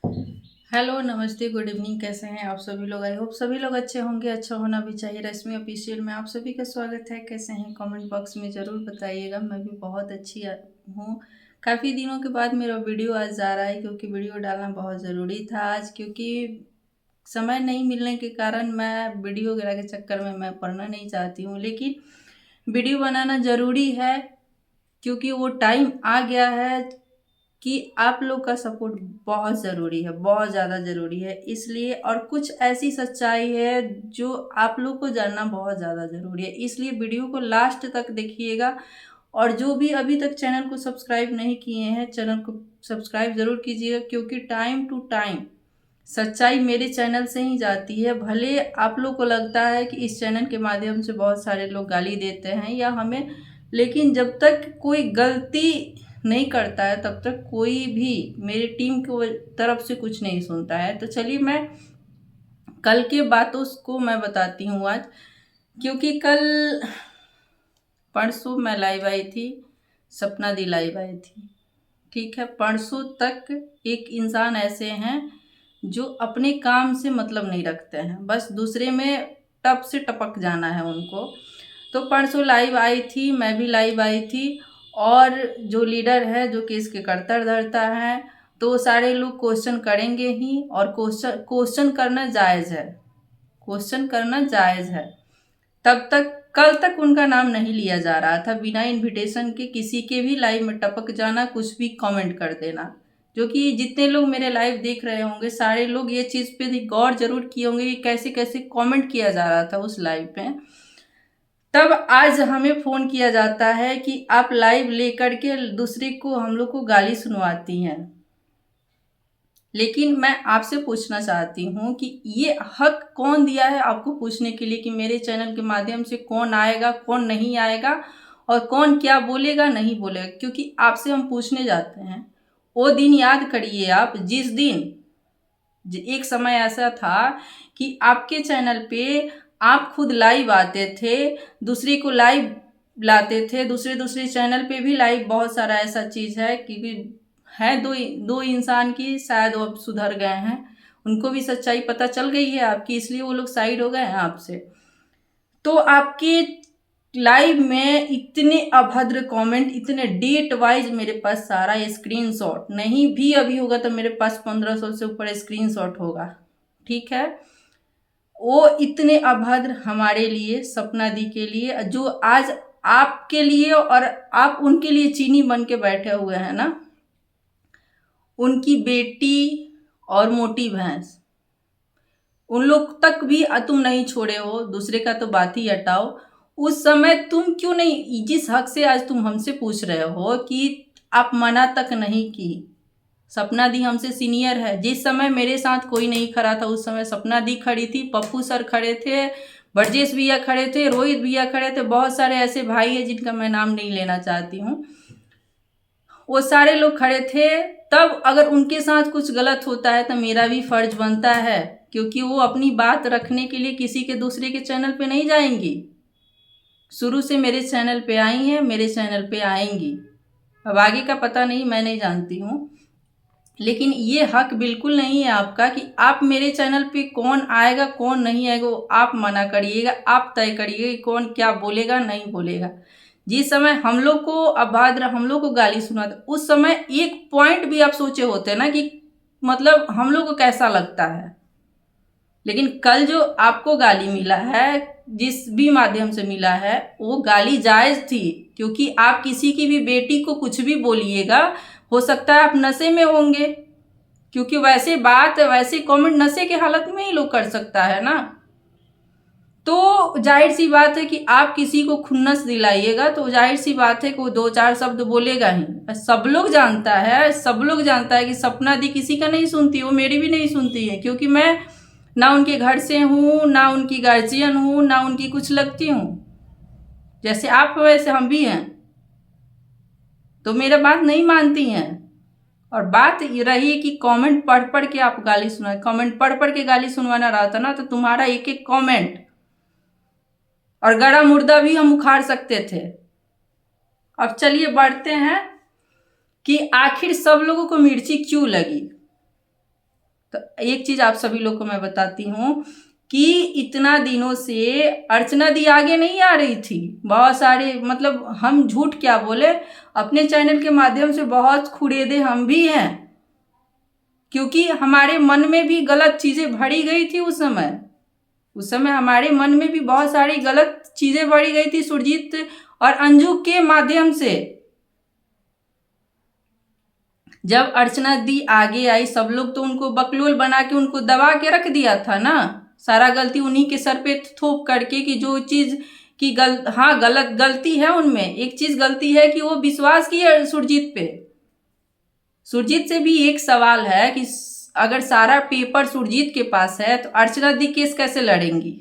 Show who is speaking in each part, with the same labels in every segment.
Speaker 1: Hello, नमस्ते, good evening. कैसे हैं आप सभी लोग? आई होप सभी लोग अच्छे होंगे। अच्छा होना भी चाहिए। रश्मि ऑफिशियल में आप सभी का स्वागत है। कैसे हैं कमेंट बॉक्स में ज़रूर बताइएगा। मैं भी बहुत अच्छी हूँ। काफ़ी दिनों के बाद मेरा वीडियो आज जा रहा है क्योंकि वीडियो डालना बहुत ज़रूरी था आज, क्योंकि समय नहीं मिलने के कारण मैं वीडियो वगैरह के चक्कर में मैं पढ़ना नहीं चाहती हूँ, लेकिन वीडियो बनाना ज़रूरी है क्योंकि वो टाइम आ गया है कि आप लोग का सपोर्ट बहुत ज़रूरी है, बहुत ज़्यादा ज़रूरी है। इसलिए और कुछ ऐसी सच्चाई है जो आप लोग को जानना बहुत ज़्यादा ज़रूरी है, इसलिए वीडियो को लास्ट तक देखिएगा। और जो भी अभी तक चैनल को सब्सक्राइब नहीं किए हैं, चैनल को सब्सक्राइब ज़रूर कीजिएगा, क्योंकि टाइम टू टाइम सच्चाई मेरे चैनल से ही जाती है। भले आप लोग को लगता है कि इस चैनल के माध्यम से बहुत सारे लोग गाली देते हैं या हमें, लेकिन जब तक कोई गलती नहीं करता है तब तक कोई भी मेरी टीम की तरफ से कुछ नहीं सुनता है। तो चलिए मैं कल के बातों को मैं बताती हूँ आज, क्योंकि कल परसों मैं लाइव आई थी, सपना दी लाइव आई थी। ठीक है, परसों तक एक इंसान ऐसे हैं जो अपने काम से मतलब नहीं रखते हैं, बस दूसरे में टप से टपक जाना है उनको। तो परसों लाइव आई थी, मैं भी लाइव आई थी। और जो लीडर है, जो केस के करतर धरता है, तो सारे लोग क्वेश्चन करेंगे ही। और क्वेश्चन करना जायज़ है, क्वेश्चन करना जायज़ है। तब तक कल तक उनका नाम नहीं लिया जा रहा था। बिना इनविटेशन के किसी के भी लाइव में टपक जाना, कुछ भी कमेंट कर देना। जो कि जितने लोग मेरे लाइव देख रहे होंगे, सारे लोग ये चीज़ पे गौर जरूर किए होंगे कि कैसे कैसे कमेंट किया जा रहा था उस लाइव पे। तब आज हमें फ़ोन किया जाता है कि आप लाइव लेकर के दूसरे को, हम लोग को गाली सुनवाती हैं। लेकिन मैं आपसे पूछना चाहती हूँ कि ये हक कौन दिया है आपको पूछने के लिए कि मेरे चैनल के माध्यम से कौन आएगा, कौन नहीं आएगा, और कौन क्या बोलेगा, नहीं बोलेगा? क्योंकि आपसे हम पूछने जाते हैं। वो दिन याद करिए आप, जिस दिन एक समय ऐसा था कि आपके चैनल पे आप खुद लाइव आते थे, दूसरे को लाइव लाते थे। दूसरे दूसरे चैनल पे भी लाइव बहुत सारा ऐसा चीज़ है, क्योंकि है दो दो इंसान की, शायद वो अब सुधर गए हैं, उनको भी सच्चाई पता चल गई है आपकी, इसलिए वो लोग साइड हो गए हैं आपसे। तो आपके लाइव में इतने अभद्र कमेंट, इतने डेट वाइज मेरे पास सारा स्क्रीनशॉट, नहीं भी अभी होगा तो मेरे पास 1500 से ऊपर स्क्रीनशॉट होगा। ठीक है, वो इतने अभद्र हमारे लिए, सपना दी के लिए, जो आज आपके लिए और आप उनके लिए चीनी बन के बैठे हुए हैं ना। उनकी बेटी और मोटी भैंस, उन लोग तक भी तुम नहीं छोड़े हो। दूसरे का तो बात ही हटाओ। उस समय तुम क्यों नहीं, जिस हक से आज तुम हमसे पूछ रहे हो कि आप मना तक नहीं की। सपना दी हमसे सीनियर है। जिस समय मेरे साथ कोई नहीं खड़ा था, उस समय सपना दी खड़ी थी, पप्पू सर खड़े थे, ब्रजेश भैया खड़े थे, रोहित भैया खड़े थे, बहुत सारे ऐसे भाई हैं जिनका मैं नाम नहीं लेना चाहती हूँ। वो सारे लोग खड़े थे। तब अगर उनके साथ कुछ गलत होता है तो मेरा भी फर्ज बनता है, क्योंकि वो अपनी बात रखने के लिए किसी के दूसरे के चैनल पे नहीं जाएंगी। शुरू से मेरे चैनल पे आई हैं, मेरे चैनल पे आएंगी। अब आगे का पता नहीं, मैं नहीं जानती हूँ। लेकिन ये हक बिल्कुल नहीं है आपका कि आप मेरे चैनल पे कौन आएगा कौन नहीं आएगा वो आप मना करिएगा, आप तय करिएगा कि कौन क्या बोलेगा नहीं बोलेगा। जिस समय हम लोग को अभद्र, हम लोग को गाली सुना था, उस समय एक पॉइंट भी आप सोचे होते ना कि मतलब हम लोग को कैसा लगता है। लेकिन कल जो आपको गाली मिला है, जिस भी माध्यम से मिला है, वो गाली जायज़ थी, क्योंकि आप किसी की भी बेटी को कुछ भी बोलिएगा, हो सकता है आप नशे में होंगे, क्योंकि वैसे बात, वैसे कमेंट नशे के हालत में ही लोग कर सकता है ना। तो जाहिर सी बात है कि आप किसी को खुन्नस दिलाइएगा तो जाहिर सी बात है कि वो दो चार शब्द बोलेगा ही। सब लोग जानता है, सब लोग जानता है कि सपना दी किसी का नहीं सुनती, वो मेरी भी नहीं सुनती है, क्योंकि मैं ना उनके घर से हूँ, ना उनकी गार्जियन हूँ, ना उनकी कुछ लगती हूँ। जैसे आप वैसे हम भी हैं, तो मेरा बात नहीं मानती हैं। और बात ये रही कि कमेंट पढ़ पढ़ के आप गाली सुना, कमेंट पढ़ पढ़ के गाली सुनवाना रहा था ना, तो तुम्हारा एक एक कमेंट और गड़ा मुर्दा भी हम उखाड़ सकते थे। अब चलिए बढ़ते हैं कि आखिर सब लोगों को मिर्ची क्यों लगी। तो एक चीज़ आप सभी लोग को मैं बताती हूँ कि इतना दिनों से अर्चना दी आगे नहीं आ रही थी। बहुत सारे मतलब हम झूठ क्या बोले, अपने चैनल के माध्यम से बहुत खुरेदे हम भी हैं, क्योंकि हमारे मन में भी गलत चीज़ें भरी गई थी उस समय हमारे मन में भी बहुत सारी गलत चीज़ें भरी गई थी सुरजीत और अंजू के माध्यम से। जब अर्चना दी आगे आई, सब लोग तो उनको बकलोल बना के उनको दबा के रख दिया था ना, सारा गलती उन्हीं के सर पे थोप करके कि जो चीज़ की गलत गलती है उनमें एक चीज़ गलती है कि वो विश्वास किए सुरजीत पे। सुरजीत से भी एक सवाल है कि अगर सारा पेपर सुरजीत के पास है तो अर्चना दी केस कैसे लड़ेंगी?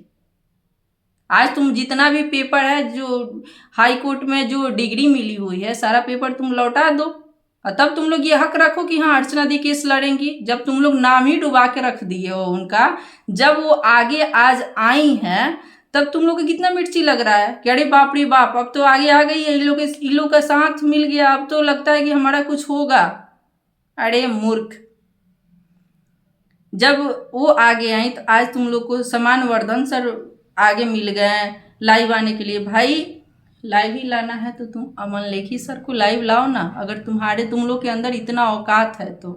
Speaker 1: आज तुम जितना भी पेपर है जो हाई कोर्ट में जो डिग्री मिली हुई है सारा पेपर तुम लौटा दो, और तब तुम लोग ये हक रखो कि हाँ अर्चना दी केस लड़ेंगी। जब तुम लोग नाम ही डुबा के रख दिए हो उनका, जब वो आगे आज आई हैं तब तुम लोग को कितना मिर्ची लग रहा है कि अरे बाप रे बाप अब तो आगे आ गई है, इन लोग का साथ मिल गया, अब तो लगता है कि हमारा कुछ होगा। अरे मूर्ख, जब वो आगे आई तो आज तुम लोग को समान वर्धन सर आगे मिल गए लाइव आने के लिए। भाई लाइव ही लाना है तो तुम अमन लेखी सर को लाइव लाओ ना, अगर तुम लोग के अंदर इतना औकात है तो।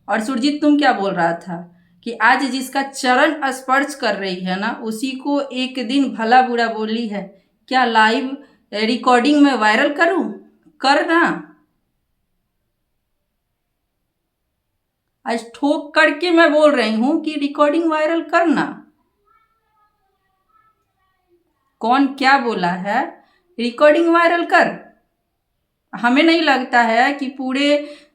Speaker 1: और सुरजीत तुम क्या बोल रहा था कि आज जिसका चरण स्पर्श कर रही है ना उसी को एक दिन भला बुरा बोली है। क्या लाइव रिकॉर्डिंग में वायरल करूं? करना, आज ठोक करके मैं बोल रही हूं कि रिकॉर्डिंग वायरल करना। कौन क्या बोला है? रिकॉर्डिंग वायरल कर। हमें नहीं लगता है कि पूरे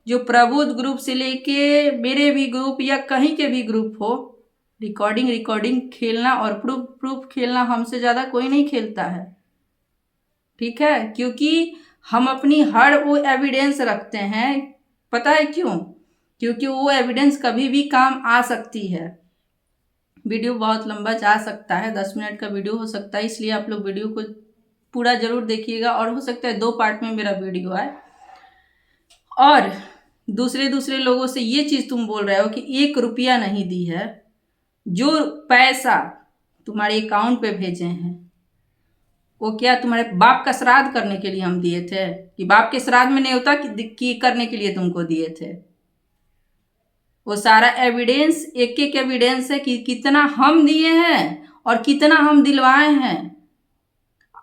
Speaker 1: जो प्रबुद्ध ग्रुप से लेके मेरे भी ग्रुप या कहीं के भी ग्रुप हो, रिकॉर्डिंग खेलना और प्रूफ खेलना हमसे ज़्यादा कोई नहीं खेलता है, ठीक है? क्योंकि हम अपनी हर वो एविडेंस रखते हैं। पता है क्यों? क्योंकि वो एविडेंस कभी भी काम आ सकती है। वीडियो बहुत लंबा जा सकता है, 10 मिनट का वीडियो हो सकता है, इसलिए आप लोग वीडियो को पूरा जरूर देखिएगा। और हो सकता है 2 पार्ट में मेरा वीडियो आए। और दूसरे लोगों से ये चीज़ तुम बोल रहे हो कि 1 रुपया नहीं दी है, जो पैसा तुम्हारे अकाउंट पे भेजे हैं वो क्या तुम्हारे बाप का श्राद्ध करने के लिए हम दिए थे कि बाप के श्राद्ध में नहीं होता कि करने के लिए तुमको दिए थे? वो सारा एविडेंस एक एविडेंस है कि कितना हम दिए हैं और कितना हम दिलवाए हैं।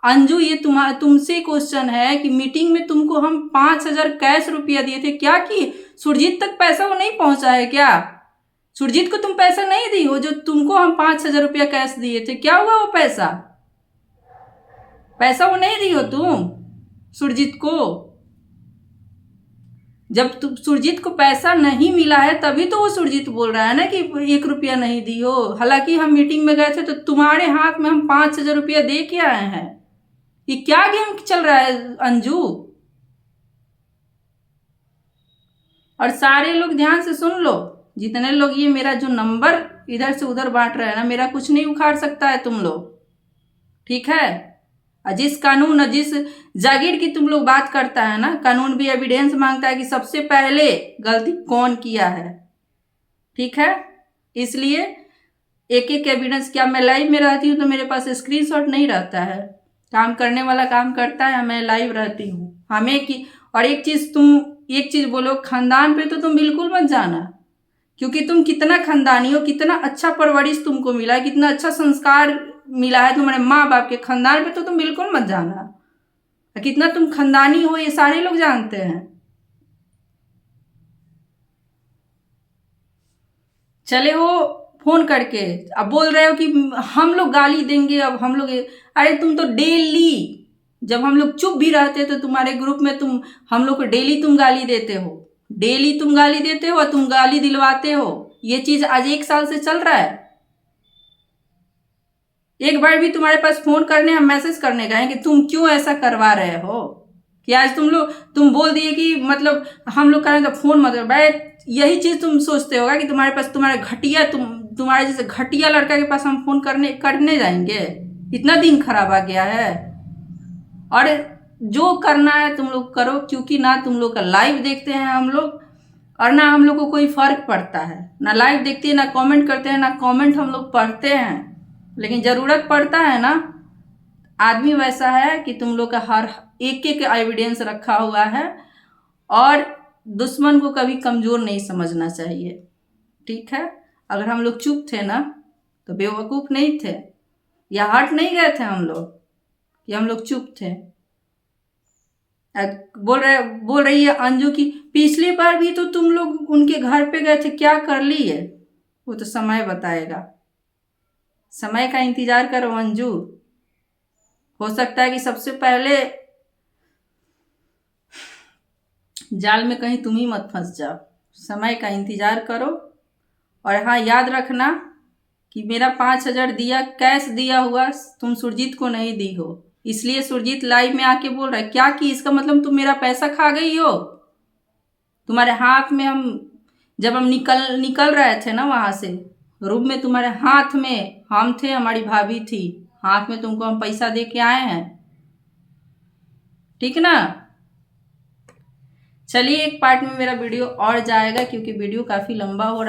Speaker 1: अंजू ये तुमसे क्वेश्चन है कि मीटिंग में तुमको हम 5,000 कैश रुपया दिए थे, क्या कि सुरजीत तक पैसा वो नहीं पहुंचा है क्या? सुरजीत को तुम पैसा नहीं दी हो जो तुमको हम 5,000 रुपया कैश दिए थे, क्या हुआ वो पैसा वो नहीं दी हो तुम सुरजीत को? जब तुम सुरजीत को पैसा नहीं मिला है तभी तो वो सुरजीत बोल रहा है ना कि 1 रुपया नहीं दी हो। हालांकि हम मीटिंग में गए थे तो तुम्हारे हाथ में हम 5,000 रुपया दे के आए हैं। ये क्या गेम चल रहा है अंजू? और सारे लोग ध्यान से सुन लो, जितने लोग ये मेरा जो नंबर इधर से उधर बांट रहे हैं ना, मेरा कुछ नहीं उखाड़ सकता है तुम लोग, ठीक है? जिस कानून जिस जागीर की तुम लोग बात करता है ना, कानून भी एविडेंस मांगता है कि सबसे पहले गलती कौन किया है, ठीक है? इसलिए एक एविडेंस, क्या मैं लाइव में रहती हूँ तो मेरे पास स्क्रीनशॉट नहीं रहता है? काम करने वाला काम करता है, मैं लाइव रहती हूँ हमें की। और एक चीज़ बोलो, खानदान पे तो तुम बिल्कुल मत जाना, क्योंकि तुम कितना खानदानी हो, कितना अच्छा परवरिश तुमको मिला है, कितना अच्छा संस्कार मिला है तुम्हारे माँ बाप के। खानदान पे तो तुम बिल्कुल मत जाना, कितना तुम खानदानी हो ये सारे लोग जानते हैं। चले हो फोन करके अब बोल रहे हो कि हम लोग गाली देंगे, अब हम लोग, अरे तुम तो डेली जब हम लोग चुप भी रहते तो तुम्हारे ग्रुप में हम लोग को डेली तुम गाली देते हो, और तुम गाली दिलवाते हो। ये चीज आज 1 साल से चल रहा है। एक बार भी तुम्हारे पास फोन करने हम मैसेज करने गए कि तुम क्यों ऐसा करवा रहे हो, कि आज तुम बोल दिए कि मतलब हम लोग करें तो फोन मत करो। यही चीज तुम सोचते होगा कि तुम्हारे जैसे घटिया लड़का के पास हम फोन करने जाएंगे? इतना दिन खराब आ गया है। और जो करना है तुम लोग करो, क्योंकि ना तुम लोग का लाइव देखते हैं हम लोग, और ना हम लोग को कोई फ़र्क पड़ता है, ना लाइक देखते हैं, ना कमेंट करते हैं, ना कमेंट हम लोग पढ़ते हैं। लेकिन ज़रूरत पड़ता है ना, आदमी वैसा है कि तुम लोग का हर एक एक एविडेंस रखा हुआ है। और दुश्मन को कभी कमज़ोर नहीं समझना चाहिए, ठीक है। अगर हम लोग चुप थे ना तो बेवकूफ़ नहीं थे, या हट नहीं गए थे हम लोग कि हम लोग चुप थे। बोल रही है अंजू की पिछली बार भी तो तुम लोग उनके घर पे गए थे, क्या कर लिए? वो तो समय बताएगा, समय का इंतजार करो अंजू। हो सकता है कि सबसे पहले जाल में कहीं तुम ही मत फंस जाओ। समय का इंतजार करो। और हाँ, याद रखना कि मेरा 5,000 दिया कैश दिया हुआ तुम सुरजीत को नहीं दी हो, इसलिए सुरजीत लाइव में आके बोल रहा है क्या कि इसका मतलब तुम मेरा पैसा खा गई हो। तुम्हारे हाथ में जब हम निकल रहे थे ना वहाँ से रूम में, तुम्हारे हाथ में हम थे, हमारी भाभी थी, हाथ में तुमको हम पैसा दे के आए हैं, ठीक ना। चलिए एक पार्ट में मेरा वीडियो और जाएगा क्योंकि वीडियो काफ़ी लंबा हो रहा है।